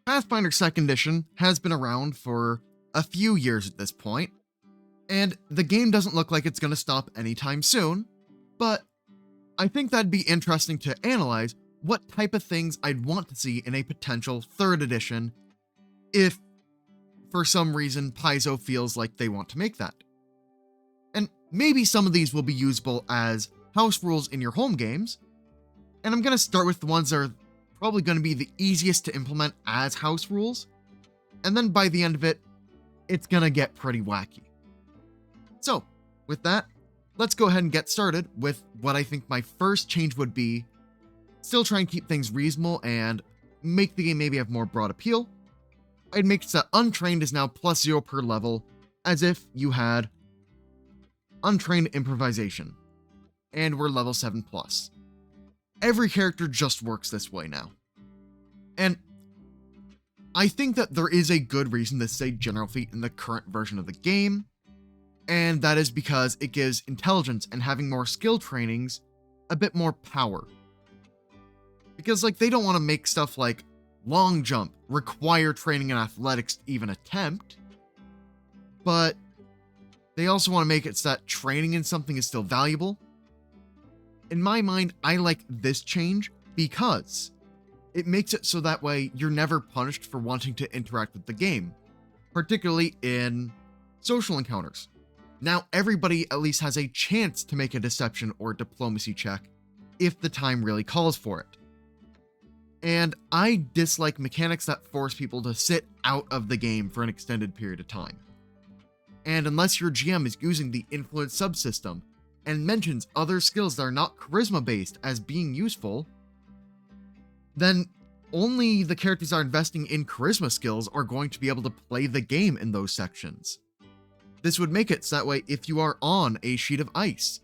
Pathfinder 2nd Edition has been around for a few years at this point, and the game doesn't look like it's going to stop anytime soon, but I think that'd be interesting to analyze what type of things I'd want to see in a potential 3rd edition if, for some reason, Paizo feels like they want to make that. And maybe some of these will be usable as house rules in your home games, and I'm going to start with the ones that are probably going to be the easiest to implement as house rules, and then by the end of it, it's going to get pretty wacky. So, with that, let's go ahead and get started with what I think my first change would be. Still try and keep things reasonable and make the game maybe have more broad appeal. I'd make it so that Untrained is now +0 per level, as if you had Untrained Improvisation, and we're level 7+. Every character just works this way now. And I think that there is a good reason this is a general feat in the current version of the game, and that is because it gives intelligence and having more skill trainings a bit more power. Because they don't want to make stuff like long jump require training in athletics to even attempt, but they also want to make it so that training in something is still valuable. In my mind, I like this change because it makes it so that way you're never punished for wanting to interact with the game, particularly in social encounters. Now everybody at least has a chance to make a deception or diplomacy check if the time really calls for it. And I dislike mechanics that force people to sit out of the game for an extended period of time. And unless your GM is using the influence subsystem and mentions other skills that are not charisma based as being useful, then only the characters that are investing in charisma skills are going to be able to play the game in those sections. This would make it so that way if you are on a sheet of ice,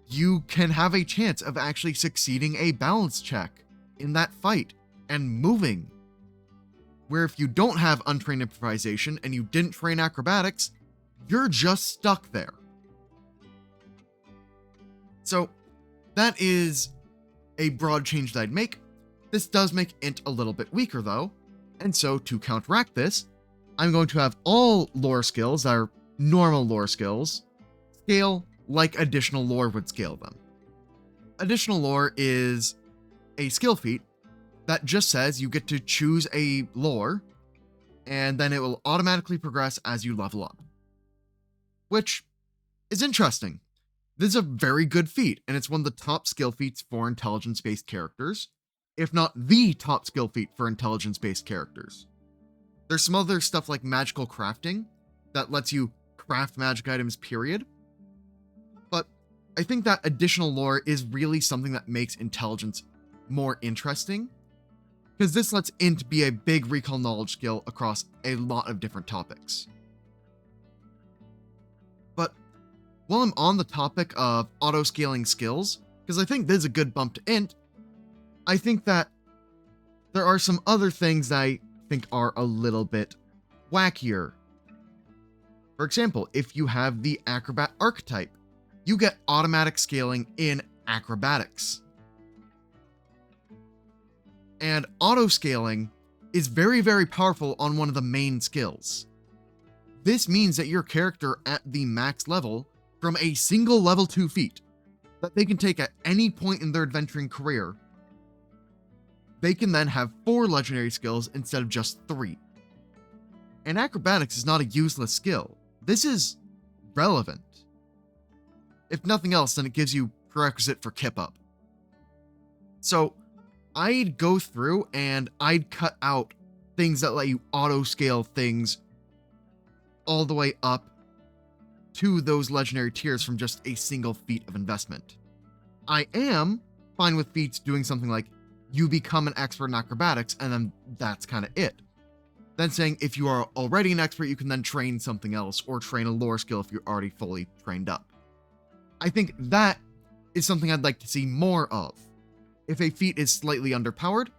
you can have a chance of actually succeeding a balance check in that fight and moving. Where if you don't have untrained improvisation and you didn't train acrobatics, you're just stuck there. So that is a broad change that I'd make. This does make int a little bit weaker though, and so to counteract this, I'm going to have all lore skills that are normal lore skills scale like additional lore would scale them. Additional lore is a skill feat that just says you get to choose a lore, and then it will automatically progress as you level up. Which is interesting. This is a very good feat, and it's one of the top skill feats for intelligence-based characters, if not the top skill feat for intelligence-based characters. There's some other stuff like magical crafting that lets you craft magic items, period. But I think that additional lore is really something that makes intelligence more interesting, because this lets int be a big recall knowledge skill across a lot of different topics. But while I'm on the topic of auto-scaling skills, because I think this is a good bump to int, I think that there are some other things that I think are a little bit wackier. For example, if you have the acrobat archetype, you get automatic scaling in acrobatics. And auto-scaling is very, very powerful on one of the main skills. This means that your character at the max level from a single level 2 feat that they can take at any point in their adventuring career, they can then have 4 legendary skills instead of just 3. And acrobatics is not a useless skill. This is relevant. If nothing else, then it gives you prerequisite for kip up. So I'd go through and I'd cut out things that let you auto-scale things all the way up to those legendary tiers from just a single feat of investment. I am fine with feats doing something like you become an expert in acrobatics and then that's kind of it. Then saying if you are already an expert, you can then train something else or train a lore skill if you're already fully trained up. I think that is something I'd like to see more of. If a feat is slightly underpowered,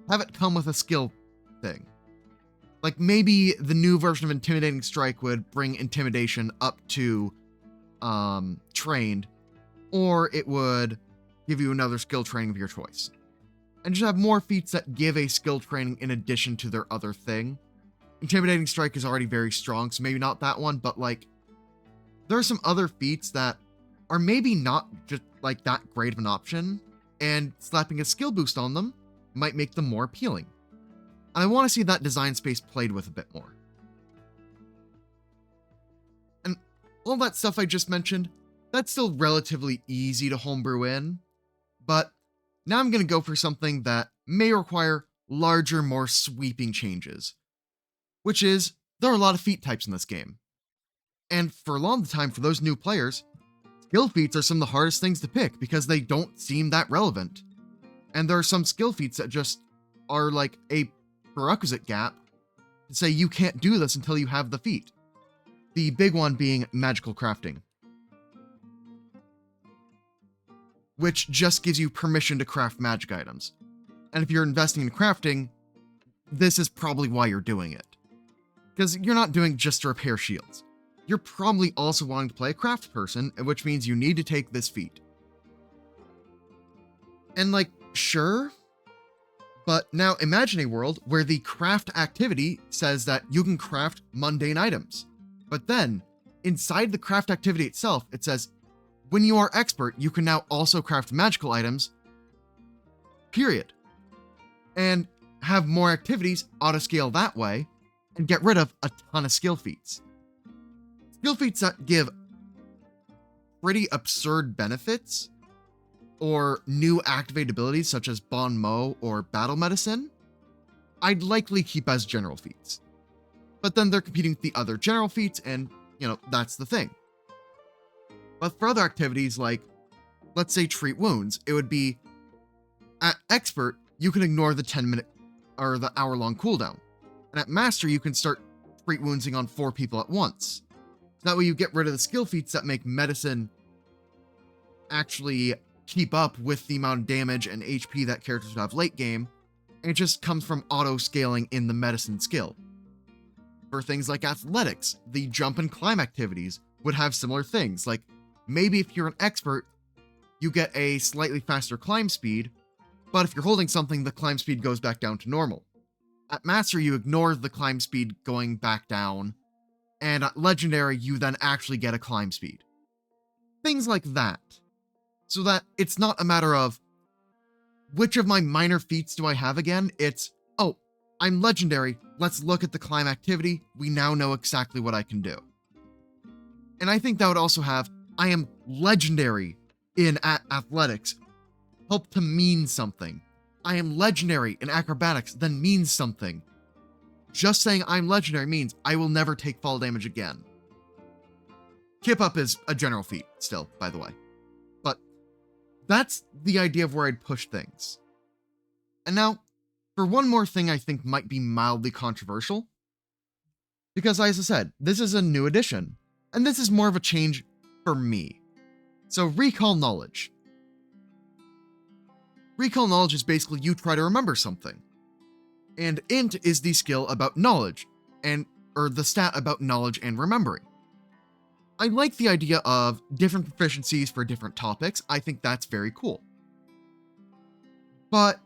have it come with a skill thing. Like maybe the new version of Intimidating Strike would bring Intimidation up to Trained, or it would give you another skill training of your choice. and just have more feats that give a skill training in addition to their other thing. Intimidating Strike is already very strong, so maybe not that one, but like, there are some other feats that are maybe not just like that great of an option, and slapping a skill boost on them might make them more appealing. And I want to see that design space played with a bit more. And all that stuff I just mentioned, that's still relatively easy to homebrew in, but now I'm going to go for something that may require larger, more sweeping changes, which is there are a lot of feat types in this game. And for a long time, for those new players, skill feats are some of the hardest things to pick because they don't seem that relevant. And there are some skill feats that just are like a prerequisite gap to say you can't do this until you have the feat. The big one being magical crafting, which just gives you permission to craft magic items. And if you're investing in crafting, this is probably why you're doing it. Because you're not doing it just to repair shields. You're probably also wanting to play a craft person, which means you need to take this feat. And like, sure, but now imagine a world where the craft activity says that you can craft mundane items. But then, inside the craft activity itself, it says, when you are expert, you can now also craft magical items, period. And have more activities auto-scale that way, and get rid of a ton of skill feats. Skill feats that give pretty absurd benefits, or new activate abilities such as Bon Mo or Battle Medicine, I'd likely keep as general feats. But then they're competing with the other general feats, and, that's the thing. But for other activities like, let's say treat wounds, it would be, at expert, you can ignore the 10-minute or the hour-long cooldown. And at master, you can start treat woundsing on 4 people at once. So that way you get rid of the skill feats that make medicine actually keep up with the amount of damage and HP that characters would have late game, and it just comes from auto-scaling in the medicine skill. For things like athletics, the jump and climb activities would have similar things, like maybe if you're an expert, you get a slightly faster climb speed, but if you're holding something, the climb speed goes back down to normal. At master, you ignore the climb speed going back down, and at legendary, you then actually get a climb speed. Things like that. So that it's not a matter of, which of my minor feats do I have again? It's, oh, I'm legendary, let's look at the climb activity, we now know exactly what I can do. And I think that would also have, I am legendary in athletics, help to mean something. I am legendary in acrobatics, then means something. Just saying I'm legendary means I will never take fall damage again. Kip up is a general feat still, by the way. But that's the idea of where I'd push things. And now, for one more thing I think might be mildly controversial. Because as I said, this is a new addition, and this is more of a change for me. So recall knowledge. Recall knowledge is basically you try to remember something. And int is the skill about knowledge, or the stat about knowledge and remembering. I like the idea of different proficiencies for different topics. I think that's very cool. But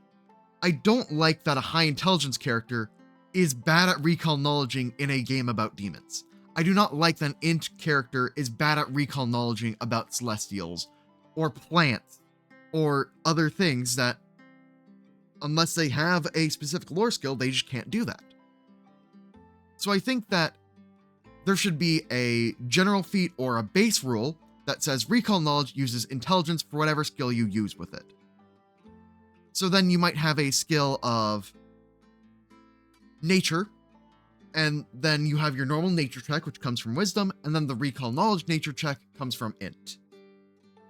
I don't like that a high intelligence character is bad at recall knowledging in a game about demons. I do not like that an int character is bad at recall knowledging about celestials, or plants, or other things that, unless they have a specific lore skill, they just can't do that. So I think that there should be a general feat or a base rule that says recall knowledge uses intelligence for whatever skill you use with it. So then you might have a skill of nature, and then you have your normal nature check, which comes from wisdom, and then the recall knowledge nature check comes from int.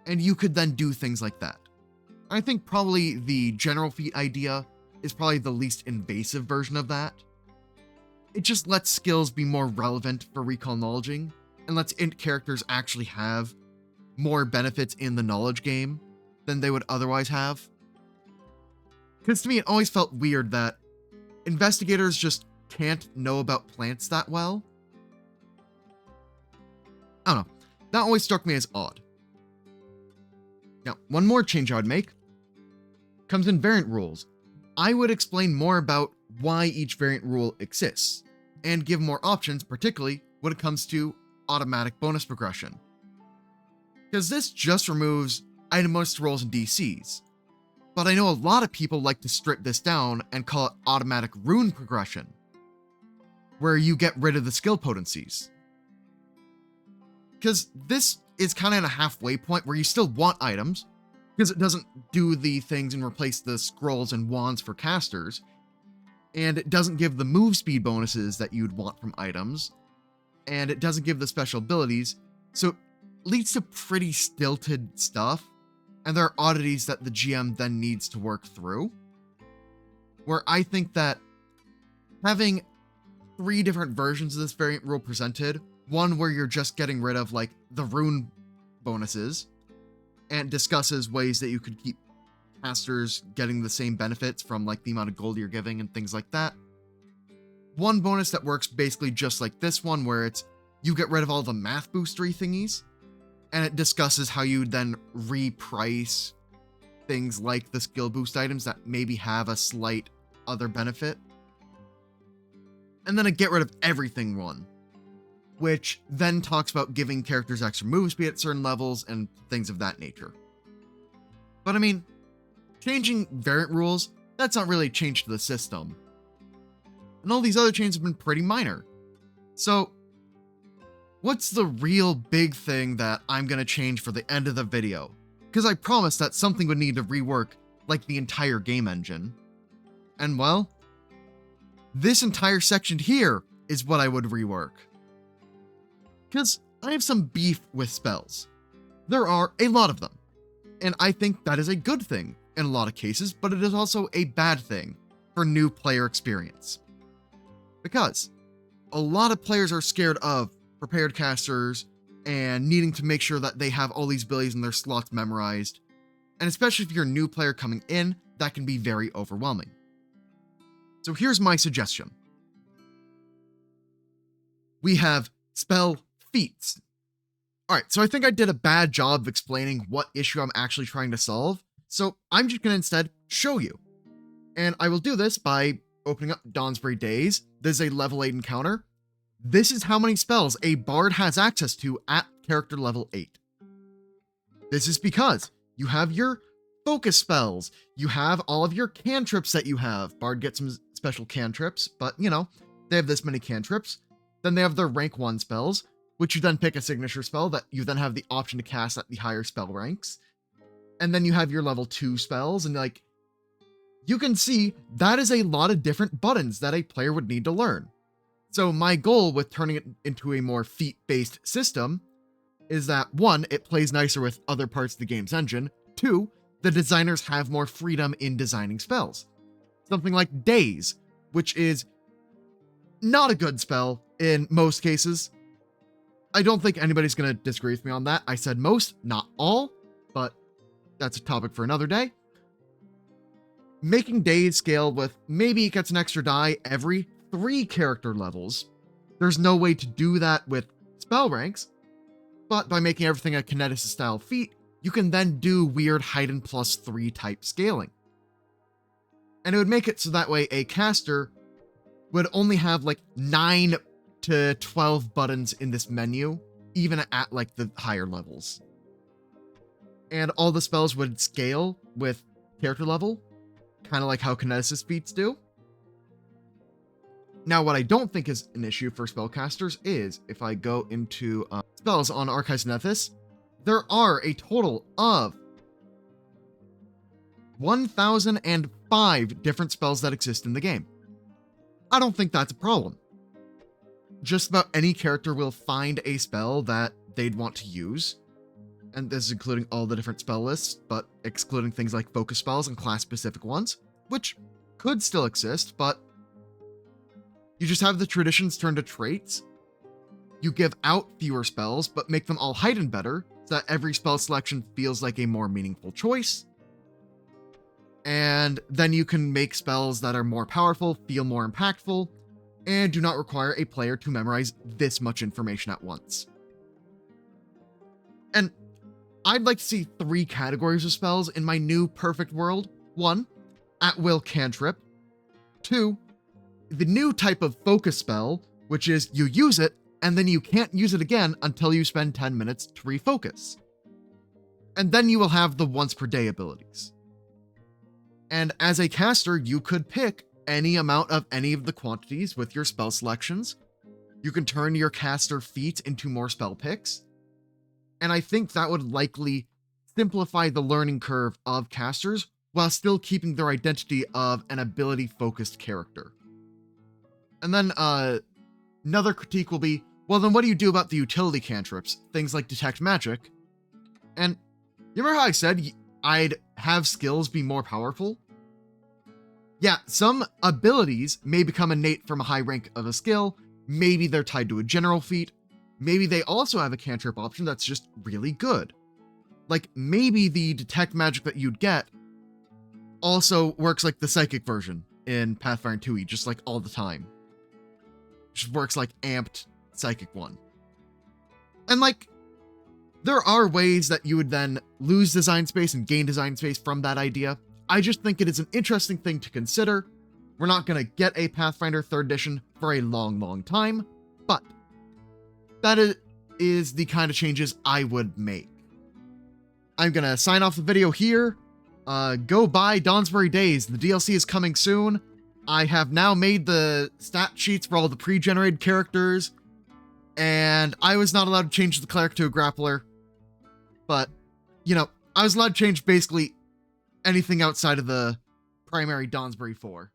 And you could then do things like that. I think probably the general feat idea is probably the least invasive version of that. It just lets skills be more relevant for recall knowledging, and lets int characters actually have more benefits in the knowledge game than they would otherwise have. Because to me, it always felt weird that investigators just can't know about plants that well. I don't know. That always struck me as odd. Now, one more change I would make comes in variant rules, I would explain more about why each variant rule exists, and give more options, particularly when it comes to automatic bonus progression. Because this just removes item bonus rolls and DCs, but I know a lot of people like to strip this down and call it automatic rune progression, where you get rid of the skill potencies. Because this is kind of at a halfway point where you still want items, because it doesn't do the things and replace the scrolls and wands for casters, and it doesn't give the move speed bonuses that you'd want from items, and it doesn't give the special abilities, so it leads to pretty stilted stuff, and there are oddities that the GM then needs to work through, where I think that having 3 different versions of this variant rule presented, one where you're just getting rid of like the rune bonuses, and discusses ways that you could keep casters getting the same benefits from like the amount of gold you're giving and things like that. One bonus that works basically just like this one, where it's you get rid of all the math boostery thingies, and it discusses how you then reprice things like the skill boost items that maybe have a slight other benefit. And then a get rid of everything one, which then talks about giving characters extra move speed at certain levels and things of that nature. But I mean, changing variant rules, that's not really a change to the system. And all these other changes have been pretty minor. So, what's the real big thing that I'm going to change for the end of the video? Because I promised that something would need to rework like the entire game engine. And well, this entire section here is what I would rework. Because I have some beef with spells. There are a lot of them, and I think that is a good thing in a lot of cases, but it is also a bad thing for new player experience. Because a lot of players are scared of prepared casters and needing to make sure that they have all these abilities in their slots memorized, and especially if you're a new player coming in, that can be very overwhelming. So here's my suggestion. We have spell feats. Alright, so I think I did a bad job of explaining what issue I'm actually trying to solve, so I'm just going to instead show you. And I will do this by opening up Dawnsbury Days. This is a level 8 encounter. This is how many spells a bard has access to at character level 8. This is because you have your focus spells, you have all of your cantrips that you have. Bard gets some special cantrips, but you know, they have this many cantrips. Then they have their rank 1 spells, which you then pick a signature spell that you then have the option to cast at the higher spell ranks. And then you have your level 2 spells, and like, you can see that is a lot of different buttons that a player would need to learn. So my goal with turning it into a more feat-based system is that 1, it plays nicer with other parts of the game's engine, 2, the designers have more freedom in designing spells. Something like Daze, which is not a good spell in most cases. I don't think anybody's going to disagree with me on that. I said most, not all, but that's a topic for another day. Making Daze scale with maybe it gets an extra die every 3 character levels. There's no way to do that with spell ranks, but by making everything a Kineticist style feat, you can then do weird Heighten +3 type scaling. And it would make it so that way a caster would only have like 9 to 12 buttons in this menu, even at like the higher levels. And all the spells would scale with character level, kind of like how Kineticist feats do. Now, what I don't think is an issue for spellcasters is, if I go into spells on Archives of Nethys, there are a total of 1,005 different spells that exist in the game. I don't think that's a problem. Just about any character will find a spell that they'd want to use, and this is including all the different spell lists, but excluding things like focus spells and class-specific ones, which could still exist, but you just have the traditions turn to traits. You give out fewer spells, but make them all heighten better, so that every spell selection feels like a more meaningful choice. And then you can make spells that are more powerful, feel more impactful, and do not require a player to memorize this much information at once. And I'd like to see 3 categories of spells in my new perfect world. 1, at-will cantrip. 2, the new type of focus spell, which is you use it, and then you can't use it again until you spend 10 minutes to refocus. And then you will have the once per day abilities. And as a caster, you could pick any amount of any of the quantities with your spell selections. You can turn your caster feats into more spell picks. And I think that would likely simplify the learning curve of casters while still keeping their identity of an ability-focused character. And then another critique will be, well, then what do you do about the utility cantrips, things like detect magic? And you remember how I said I'd have skills be more powerful? Yeah, some abilities may become innate from a high rank of a skill. Maybe they're tied to a general feat. Maybe they also have a cantrip option that's just really good. Like, maybe the detect magic that you'd get also works like the psychic version in Pathfinder 2e, just like all the time. Just works like amped psychic 1. And like, there are ways that you would then lose design space and gain design space from that idea. I just think it is an interesting thing to consider. We're not going to get a Pathfinder 3rd edition for a long, long time, but that is the kind of changes I would make. I'm going to sign off the video here. Go buy Dawnsbury Days. The DLC is coming soon. I have now made the stat sheets for all the pre-generated characters, and I was not allowed to change the cleric to a grappler, but, you know, I was allowed to change basically anything outside of the primary Dawnsbury 4.